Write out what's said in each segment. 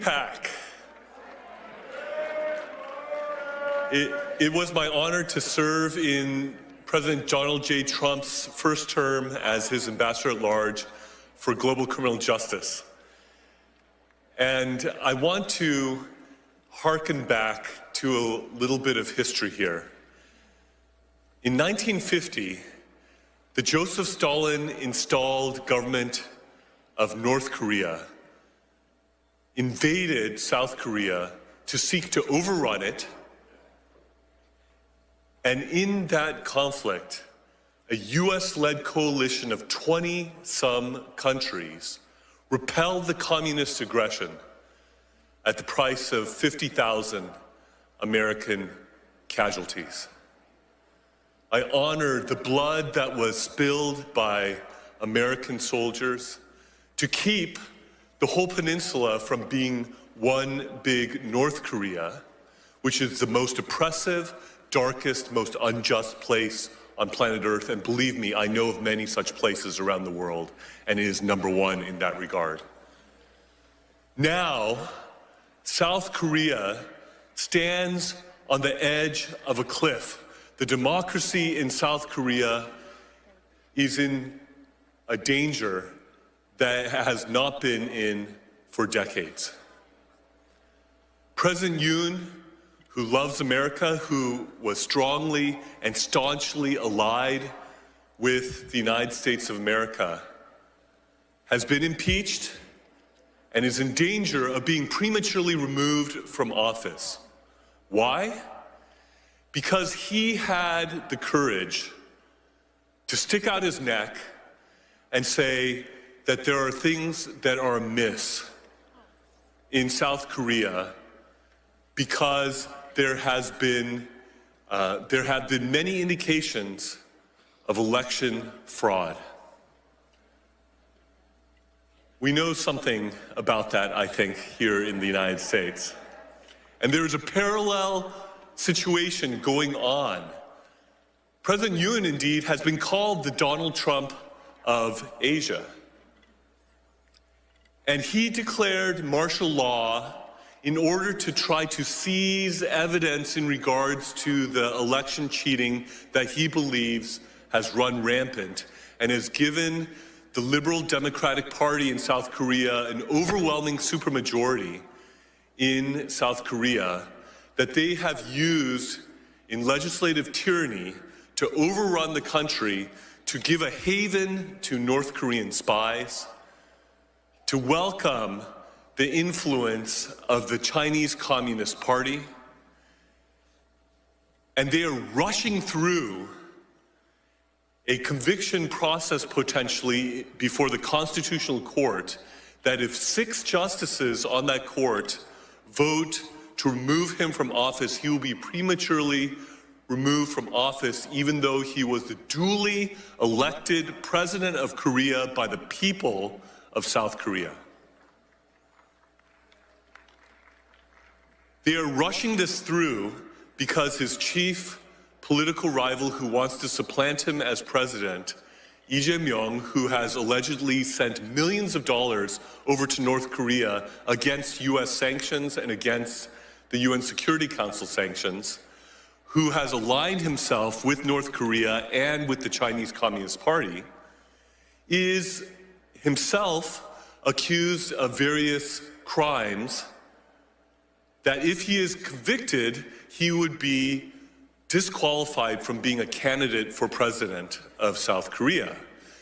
Cpac. It was my honor to serve in President Donald J. Trump's first term as his ambassador at large for global criminal justice. And I want to hearken back to a little bit of history here. In 1950, the Joseph Stalin installed government of North Korea invaded South Korea to seek to overrun it. And in that conflict, a US-led coalition of 20-some countries repelled the communist aggression at the price of 50,000 American casualties. I honor the blood that was spilled by American soldiers to keep the whole peninsula from being one big North Korea, which is the most oppressive, darkest, most unjust place on planet Earth. And believe me, I know of many such places around the world, and it is number one in that regard. Now, South Korea stands on the edge of a cliff. The democracy in South Korea is in a danger that it has not been in for decades. President Yoon, who loves America, who was strongly and staunchly allied with the United States of America, has been impeached and is in danger of being prematurely removed from office. Why? Because he had the courage to stick out his neck and say that there are things that are amiss in South Korea because there have been many indications of election fraud. We know something about that, I think, here in the United States. And there is a parallel situation going on. President Yoon, indeed, has been called the Donald Trump of Asia. And he declared martial law in order to try to seize evidence in regards to the election cheating that he believes has run rampant and has given the Liberal Democratic Party in South Korea an overwhelming supermajority in South Korea that they have used in legislative tyranny to overrun the country, to give a haven to North Korean spies, to welcome the influence of the Chinese Communist Party, and they are rushing through a conviction process potentially before the Constitutional Court that if 6 justices on that court vote to remove him from office, he will be prematurely removed from office even though he was the duly elected president of Korea by the people of South Korea. They are rushing this through because his chief political rival who wants to supplant him as president, Lee Jae-myung, who has allegedly sent millions of dollars over to North Korea against US sanctions and against the UN Security Council sanctions, who has aligned himself with North Korea and with the Chinese Communist Party, is himself accused of various crimes that if he is convicted, he would be disqualified from being a candidate for president of South Korea.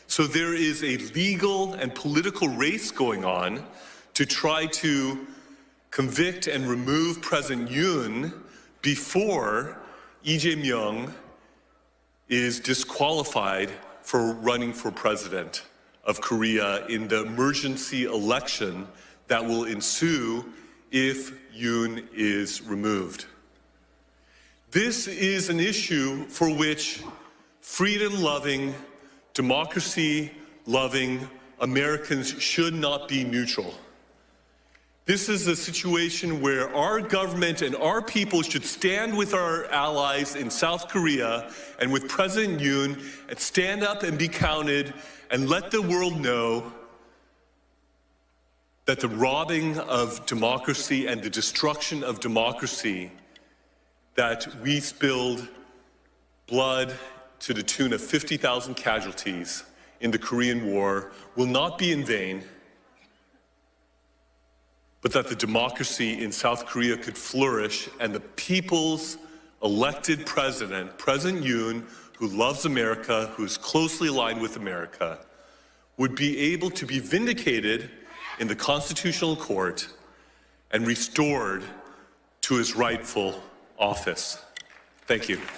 So there is a legal and political race going on to try to convict and remove President Yoon before Lee Jae-myung is disqualified for running for president of Korea in the emergency election that will ensue if Yoon is removed. This is an issue for which freedom-loving, democracy-loving Americans should not be neutral. This is a situation where our government and our people should stand with our allies in South Korea and with President Yoon and stand up and be counted and let the world know that the robbing of democracy and the destruction of democracy, that we spilled blood to the tune of 50,000 casualties in the Korean War, will not be in vain, but that the democracy in South Korea could flourish and the people's elected president, President Yoon, who loves America, who is closely aligned with America, would be able to be vindicated in the Constitutional Court and restored to his rightful office. Thank you.